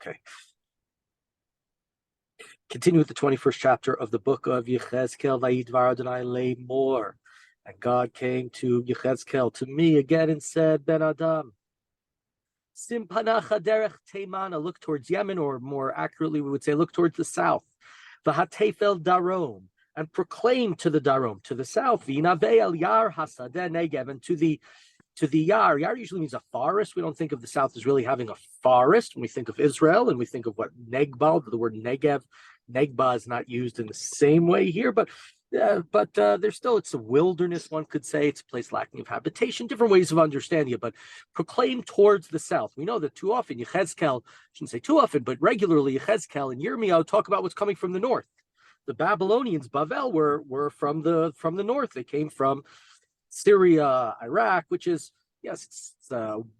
Okay. Continue with the 21st chapter of the book of Yechezkel. Vayidvar Adonai Lemor. And God came to Yechezkel, to me again, and said, Ben Adam, Simpanacha derech Teimana, look towards Yemen, or more accurately, we would say, look towards the south. V'hatefel darom, and proclaim to the darom, to the south. V'inavei el yar hasadeh negev, and to the yar. Yar usually means a forest. We don't think of the south as really having a forest when we think of Israel, and we think of what Negbal, the word Negev. Negba is not used in the same way here, but there's still, it's a wilderness, one could say. It's a place lacking of habitation, different ways of understanding it, but proclaim towards the south. We know that too often, Yechezkel, I shouldn't say too often, but regularly, Yechezkel and Yirmiyahu talk about what's coming from the north. The Babylonians, Bavel, were from the north. They came from Syria, Iraq, which is, yes,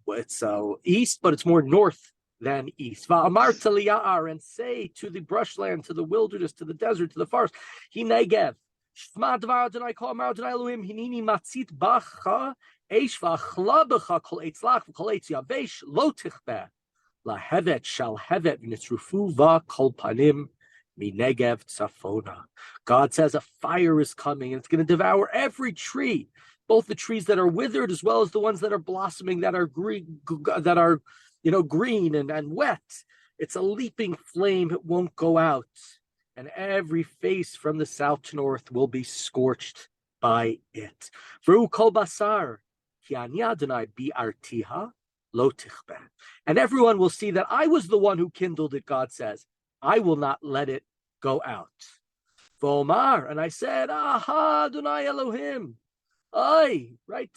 it's east, but it's more north than east. Va'amar taliyar, and say to the brushland, to the wilderness, to the desert, to the forest, Hi Negev, Shma dvar Adonai kol amar Adonai Elohim, hinini matzit bacha, eish v'achla b'cha kol eitzlach v'kol eitz yavesh lo tichbeh, lahevet shal hevet v'nitzrufu v'kol panim mi Negev tzafona. God says a fire is coming, and it's going to devour every tree, both the trees that are withered as well as the ones that are blossoming, that are green, green and wet. It's a leaping flame. It won't go out. And every face from the south to north will be scorched by it. V'ru kol basar, ki ani Adonai bi'artiha lo tichbeh. And everyone will see that I was the one who kindled it, God says. I will not let it go out. V'omar, and I said, Aha, Adonai Elohim. Ay, right?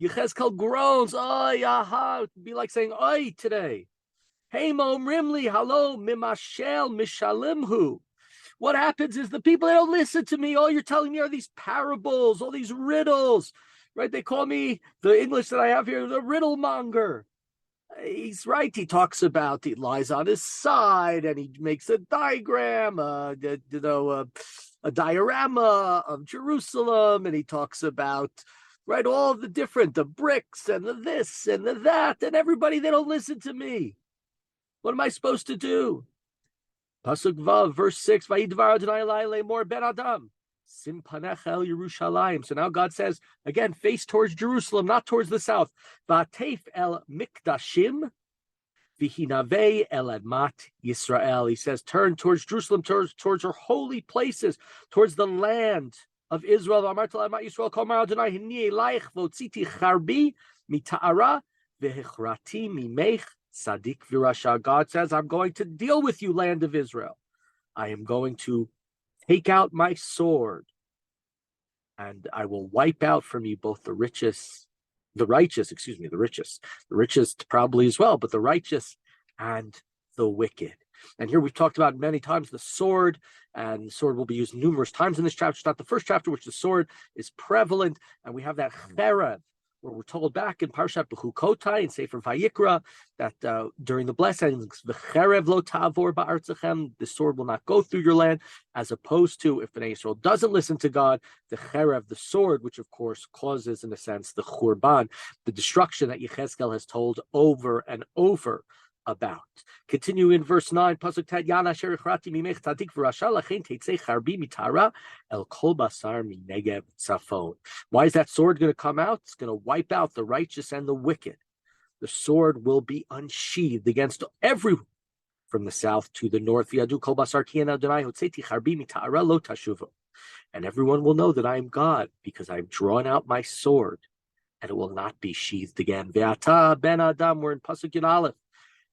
Yechezkel groans, ay, aha. It would be like saying, ay, today. Hey, Momrimli, hello, mimashel, mishalimhu. What happens is the people, they don't listen to me. All you're telling me are these parables, all these riddles, right? They call me, the English that I have here, the riddle monger. He's right. He talks about, he lies on his side and he makes a diagram, a diorama of Jerusalem, and he talks about, right, all the different, the bricks and the this and the that, and everybody, they don't listen to me. What am I supposed to do? Pasuk Vav, verse 6, Vayidvar Adonai Lemor Ben Adam, Simpanech El Yerushalayim. So now God says, again, face towards Jerusalem, not towards the south. Va'atef El Mikdashim, V'hinavei El Admat Yisrael. He says, turn towards Jerusalem, towards her holy places, towards the land of Israel. V'amarta Admat Yisrael, Kol Mar Adonai Hini Elayich V'otziti Charbi Mita'ara V'hichrati Mimech Sadik V'rasha. God says, I'm going to deal with you, land of Israel. I am going to take out my sword, and I will wipe out from you both the richest probably as well, but the righteous and the wicked. And here we've talked about many times the sword, and the sword will be used numerous times in this chapter. It's not the first chapter which the sword is prevalent, and we have that cherev, where we're told back in Parshat Bechukotai and Sefer Vayikra that during the blessings, v'cherev lo ta'avor ba'artzachem, the sword will not go through your land, as opposed to if Bnei Yisrael doesn't listen to God, the cherev, the sword, which of course causes, in a sense, the churban, the destruction that Yechezkel has told over and over about. Continue in verse 9. Pasuk Tet Yana Asher Ichrati Mimech Tzadik V'Rasha Lachein Teitzei Charbi Mitara El Kol Basar Minegev Tzafon. Why is that sword going to come out? It's going to wipe out the righteous and the wicked. The sword will be unsheathed against everyone from the south to the north. V'yadu Kol Basar Ki Ana Adonai Hotzeiti Charbi Mitara Lo Tashuvo. And everyone will know that I am God, because I've drawn out my sword and it will not be sheathed again. Ve'ata Ben Adam, we're in Pasuk Yud Aleph.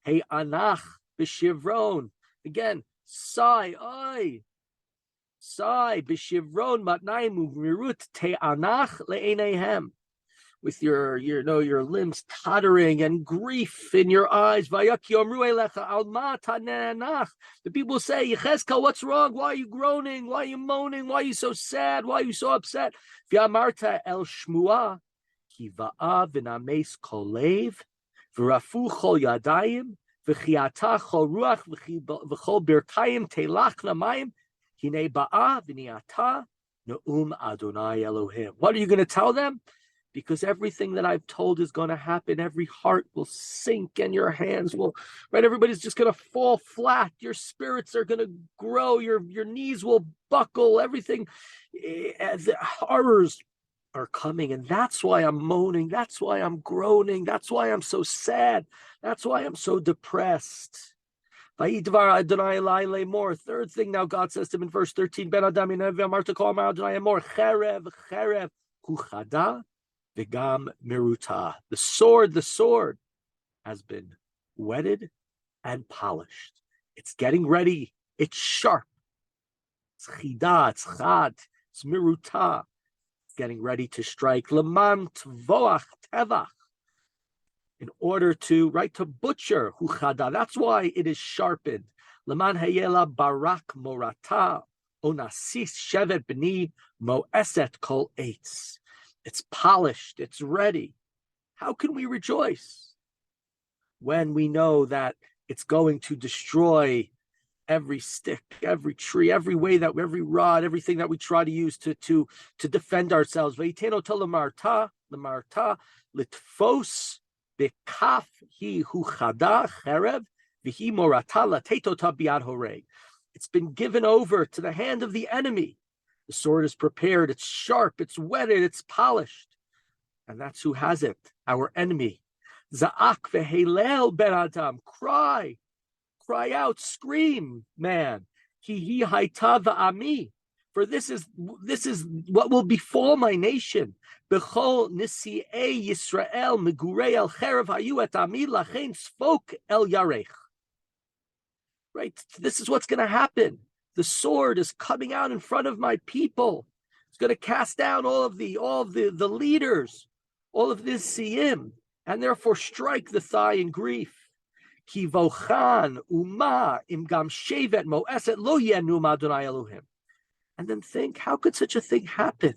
Hey anach b'shivron. Again, sigh, b'shivron matnayim u'mirut te anach le'eneihem. With your limbs tottering and grief in your eyes. Vayaki omru elecha al ma tananach. The people say, Yechezkel, what's wrong? Why are you groaning? Why are you moaning? Why are you so sad? Why are you so upset? V'amarta el shmua ki va'a v'names kolev. V'rafu chol yadayim, v'chiata chol ruach, v'chol birkayim telach namayim, hine ba'a v'niata ne'um Adonai Elohim. What are you going to tell them? because everything that I've told is going to happen. Every heart will sink and your hands will, right? Everybody's just going to fall flat. Your spirits are going to grow. Your knees will buckle. Everything, the horrors are coming. And that's why I'm moaning. That's why I'm groaning. That's why I'm so sad. That's why I'm so depressed. Third thing now God says to him in verse 13, Ben Adam cherev huchada v'gam meruta. The sword has been whetted and polished. It's getting ready. It's sharp. It's chida, it's chad, it's meruta. It's getting ready to strike. Leman tvoach tevach. In order to, right, to butcher, huchada. That's why it is sharpened. Leman hayela barak morata, onasis shevet b'ni moeset kol eitz. It's polished, it's ready. How can we rejoice when we know that it's going to destroy every stick, every tree, every rod, everything that we try to use to defend ourselves? Ve'iteno tolamarta, lemarta, litfos, bekaf hi huchada cherev v'hi morata latetota biad horei. It's been given over to the hand of the enemy. The sword is prepared, it's sharp, it's whetted, it's polished. And that's who has it, our enemy. Za'ak ve'helel ben adam, cry out, scream, man. Ki hi haita va'ami, for this is what will befall my nation. Bechol nisi'ei Yisrael megurei el cherev hayu et ami lachein sfok el yarech. Right, this is what's going to happen. The sword is coming out in front of my people. It's going to cast down all of the leaders, all of this siyim, and therefore strike the thigh in grief. Ki vochan uma im gam shevet moeset lo yenu Adonai Elohim. And then think, how could such a thing happen?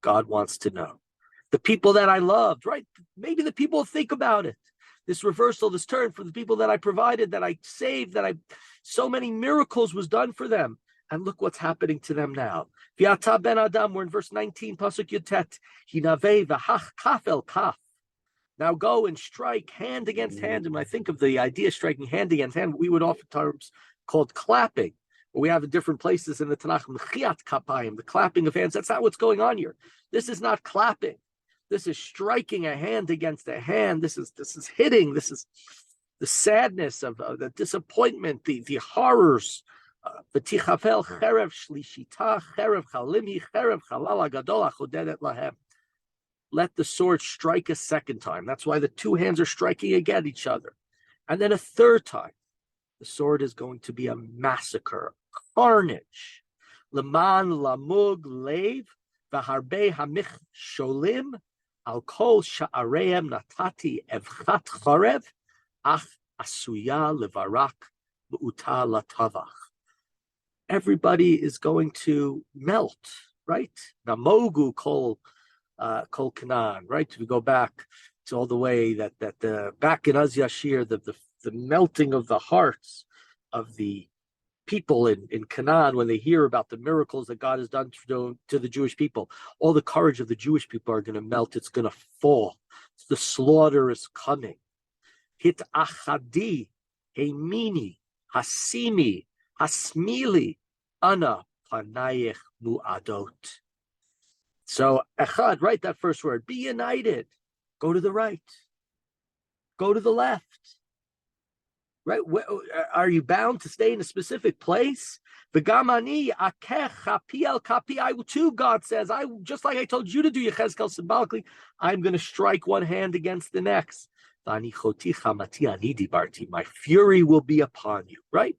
God wants to know. The people that I loved, right? Maybe the people think about it. This reversal, this turn for the people that I provided, that I saved, so many miracles was done for them. And look what's happening to them now. V'ata ben Adam, we're in verse 19, pasuk yutet. Hinavei v'hach kaf el kaf. Now go and strike hand against hand. And when I think of the idea of striking hand against hand, we would oftentimes call it clapping. We have in different places in the Tanakh, mechiat kapayim, the clapping of hands. That's not what's going on here. This is not clapping. This is striking a hand against a hand. This is hitting. This is the sadness of the disappointment, the horrors. V'tichafel cherev shlishita, cherev chalimi, cherev chalal agadol achodedet lahem. Let the sword strike a second time. That's why the two hands are striking against each other. And then a third time. The sword is going to be a massacre, carnage. Leman lamug leiv v'harbe hamich sholim al kol sha'areim natati evchat charev ach asuya levarak mu'uta latavach. Everybody is going to melt, right? Namogu kol Canaan, right? We go back to all the way that back in Az Yashir, the melting of the hearts of the people in Canaan when they hear about the miracles that God has done to the Jewish people. All the courage of the Jewish people are going to melt. It's going to fall. The slaughter is coming. Hit achadi, heimini, hasimi, hasmili, ana panayich mu'adot. So, echad, right, that first word, be united. Go to the right. Go to the left. Right? Are you bound to stay in a specific place? V'gamani akech chapi el kapi. I too, God says, just like I told you to do Yechezkel symbolically, I'm going to strike one hand against the next. My fury will be upon you, right?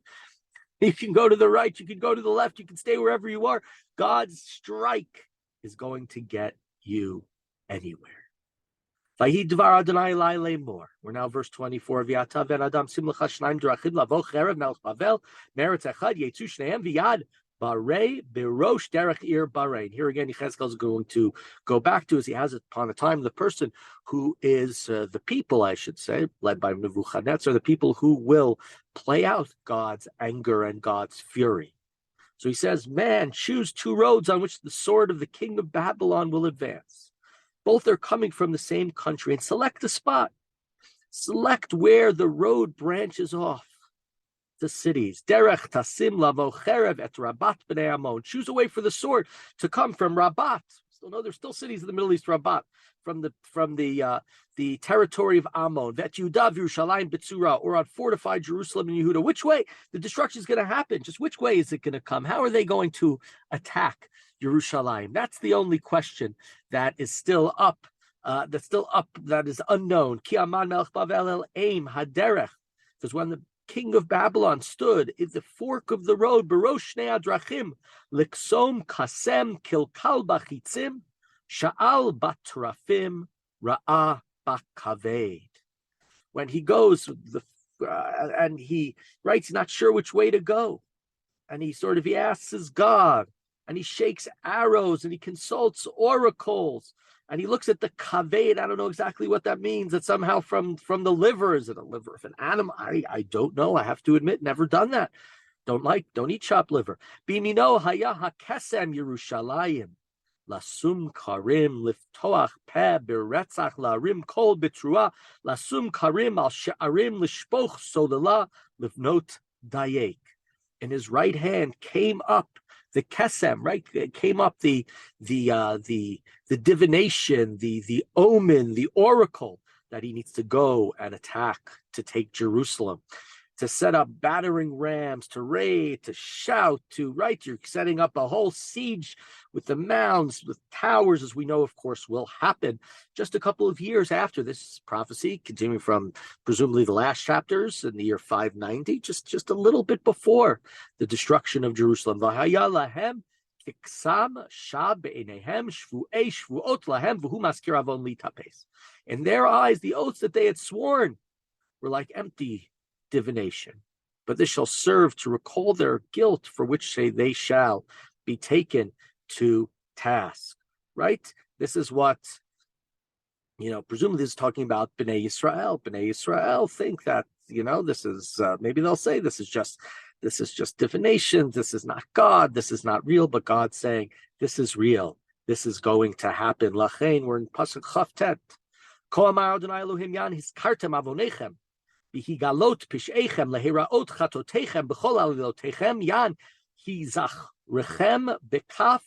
You can go to the right, you can go to the left, you can stay wherever you are. God's strike is going to get you anywhere. We're now verse 24. Here again, Yechezkel is going to go back to, as he has upon a time, the person who is the people, I should say, led by Nebuchadnezzar, the people who will play out God's anger and God's fury. So he says, man, choose two roads on which the sword of the king of Babylon will advance. Both are coming from the same country, and select a spot. Select where the road branches off the cities. Derech tasim lavo cherev et Rabat b'nei Ammon. Choose a way for the sword to come from Rabat. Still know there's still cities in the Middle East, Rabat, from the territory of Ammon. Vet Yehuda v'Yerushalayim b'tzura, or on fortified Jerusalem and Yehuda. Which way the destruction is going to happen? Just which way is it going to come? How are they going to attack Yerushalayim? That's the only question that is still up. That is unknown. Ki aman melech Bavel el aim haderech. Because when the king of Babylon stood in the fork of the road, Barosh Shnei Adrachim, Liksom Kasem Kilkal Bachitzim, Sha'al Batrafim Ra'ah Bakaved. When he goes, and he writes, he's not sure which way to go. And he asks his God, and he shakes arrows, and he consults oracles. And he looks at the kaved. I don't know exactly what that means. It's somehow from the liver. Is it a liver of an animal? I don't know. I have to admit, never done that. Don't eat chopped liver. Bimino haya hakesem Yerushalayim. Lasum karim liftoach peh beretzach larim kol betrua. Lasum karim al she'arim lishpoch solala livnot dayek. In his right hand came up the kesem, right? It came up the divination, the omen, the oracle that he needs to go and attack to take Jerusalem, to set up battering rams, to raid, to shout, you're setting up a whole siege with the mounds, with towers, as we know, of course, will happen just a couple of years after this prophecy, continuing from presumably the last chapters in the year 590, just a little bit before the destruction of Jerusalem. In their eyes, the oaths that they had sworn were like empty divination, but this shall serve to recall their guilt, for which they shall be taken to task. Right? This is what, presumably this is talking about Bnei Yisrael. Bnei Yisrael think that, this is, maybe they'll say this is just divination. This is not God. This is not real, but God's saying, this is real. This is going to happen. Lachein, we're in Pasuk Chavtet. Ko amar Adonai Elohim yan hiskartem avonechem. Bihigalot pisheichem lehiraot chatotechem b'chol alilotechem yan hizachrechem bekaf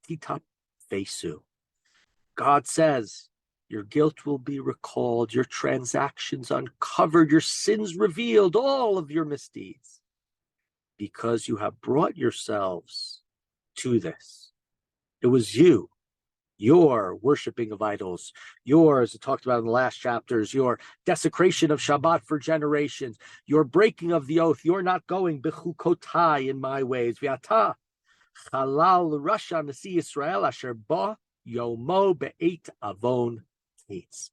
titafesu. God says, your guilt will be recalled, your transactions uncovered, your sins revealed, all of your misdeeds, because you have brought yourselves to this. It was you. Your worshiping of idols, yours, it talked about in the last chapters, your desecration of Shabbat for generations, your breaking of the oath, you're not going bechukotai in my ways. V'ata chalal rasha nasi Yisrael asher ba yomo be'et avon teitz.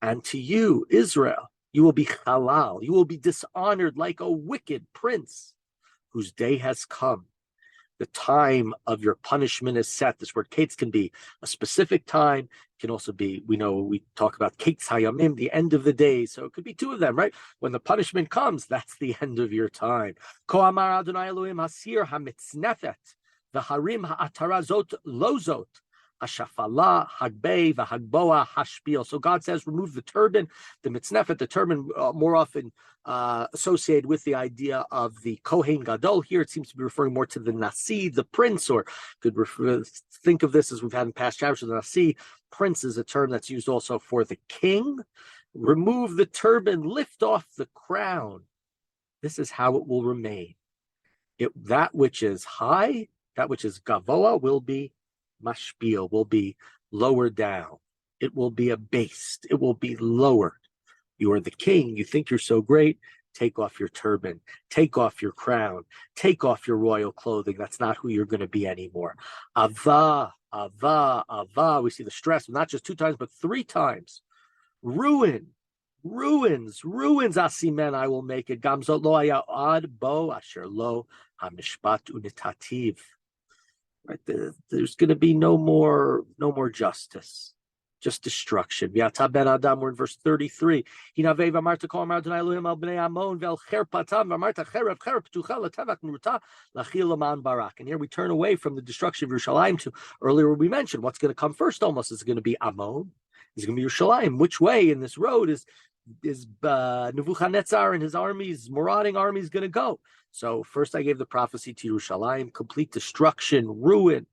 And to you, Israel, you will be halal, you will be dishonored like a wicked prince whose day has come. The time of your punishment is set. This word kates can be a specific time. It can also be, we talk about kates hayamim, the end of the day. So it could be two of them, right? When the punishment comes, that's the end of your time. Ko amar Adonai Elohim hasir hamitznefet, v'harim ha'atarazot lozot, hashafala hagbei v'hagboa hashpil. So God says, remove the turban, the mitznefet, the turban more often associated with the idea of the Kohen Gadol. Here it seems to be referring more to the Nasi, the prince, or could think of this as we've had in past chapters. The Nasi, prince, is a term that's used also for the king. Remove the turban, lift off the crown. This is how it will remain. That which is high, that which is Gavoa, will be mashpil, will be lowered down. It will be abased. It will be lowered. You are the king. You think you're so great. Take off your turban. Take off your crown. Take off your royal clothing. That's not who you're going to be anymore. Ava, ava, ava. We see the stress, not just 2 times, but 3 times. Ruin, ruins, asimen, I will make it. Gamzot lo haya ad bo asher lo hamishpat unitativ. Right, there's going to be no more justice. just destruction. V'ata ben Adam, we're in verse 33. Hinavev amarta kol amar Adonai Elohim al bnei Ammon ve'el cherpatam v'amarta cherev ptucha l'tavak nuruta l'chil laman barak. And here we turn away from the destruction of Yerushalayim to earlier we mentioned what's going to come first. Almost is it going to be Ammon? Is it going to be Yerushalayim? Which way in this road is Nebuchadnezzar and his armies, marauding armies, going to go? So first I gave the prophecy to Yerushalayim, complete destruction, ruin.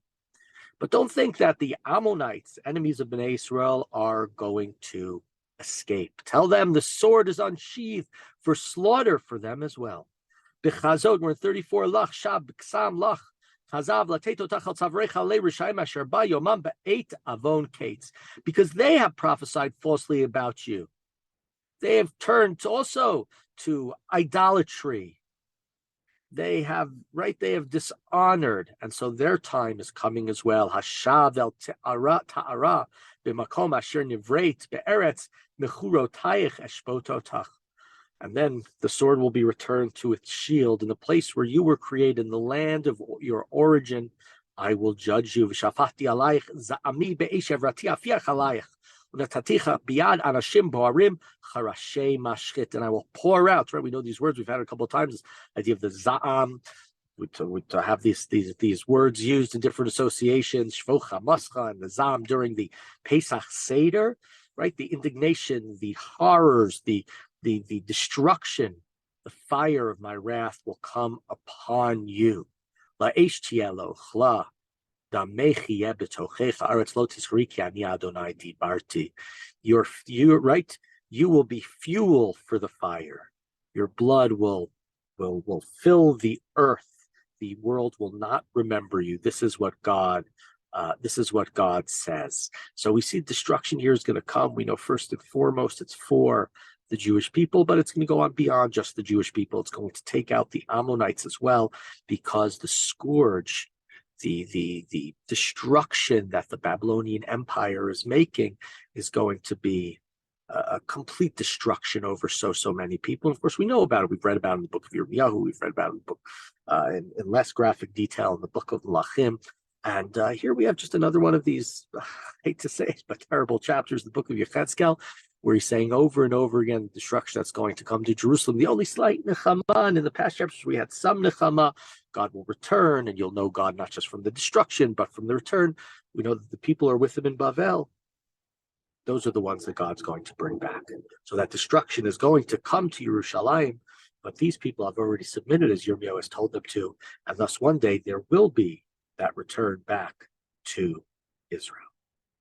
But don't think that the Ammonites, enemies of Bnei Israel, are going to escape. Tell them the sword is unsheathed for slaughter for them as well. Bechazot, we're in 34, lach, shab, ksam, lach, chazav, lateto tachal tzavrecha le rishayim asher ba yomam be'eit avon kates. Because they have prophesied falsely about you. They have turned also to idolatry. They have dishonored, and so their time is coming as well. Hashav el ta'ara b'makom asher nivreit be'eretz mechurotayich eshpototach. And then the sword will be returned to its shield in the place where you were created, in the land of your origin. I will judge you. V'shafati alayich za'ami be'esh evrati afiach alayich. And I will pour out, right? We know these words, we've had it a couple of times, this idea of the za'am, to have these words used in different associations, shvocha, mascha, and the za'am during the Pesach Seder, right? The indignation, the horrors, the destruction, the fire of my wrath will come upon you. La'esh tielo, chla. You're right. You will be fuel for the fire. Your blood will fill the earth. The world will not remember you. This is what God says. So we see destruction here is going to come. We know first and foremost it's for the Jewish people, but it's going to go on beyond just the Jewish people. It's going to take out the Ammonites as well, because the scourge, the destruction that the Babylonian Empire is making is going to be a complete destruction over so many people. And of course, we know about it. We've read about it in the book of Yirmiyahu. We've read about it in the book in less graphic detail in the book of Melachim. And here we have just another one of these, I hate to say it, but terrible chapters, the book of Yechezkel, where he's saying over and over again the destruction that's going to come to Jerusalem. The only slight nechama, and in the past chapters we had some nechama. God will return, and you'll know God not just from the destruction, but from the return. We know that the people are with him in Bavel. Those are the ones that God's going to bring back. So that destruction is going to come to Yerushalayim, but these people have already submitted as Yirmiyahu has told them to, and thus one day there will be that return back to Israel.